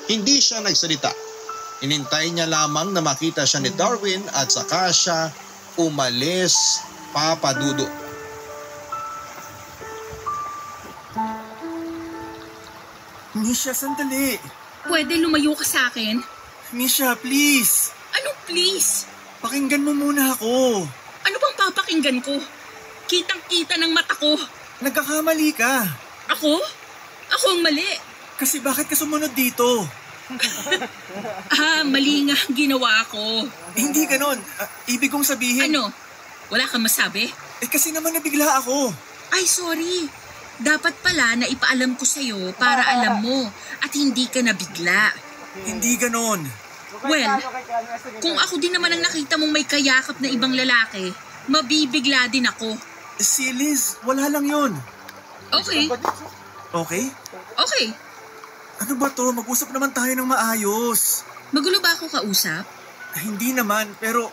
Hindi siya nagsalita. Inintay niya lamang na makita siya ni Darwin at saka siya umalis, Papa Dudut. Misha, sandali. Pwede lumayo ka sa akin? Misha, please. Ano please? Pakinggan mo muna ako. Ano bang papakinggan ko? Kitang-kita ng mata ko. Nagkakamali ka. Ako? Ako ang mali. Kasi bakit ka sumunod dito? Mali nga ang ginawa ko. Hindi ganon. Ibig kong sabihin... Ano? Wala kang masabi? Kasi naman nabigla ako. Ay, sorry. Dapat pala na ipaalam ko sa'yo para alam mo at hindi ka nabigla. Hindi ganon. Well, kung ako din naman ang nakita mong may kayakap na ibang lalaki, mabibigla din ako. Si Liz, wala lang yun. Okay. Okay? Okay. Ano ba to? Mag-usap naman tayo ng maayos. Magulo ba ako kausap? Hindi naman, pero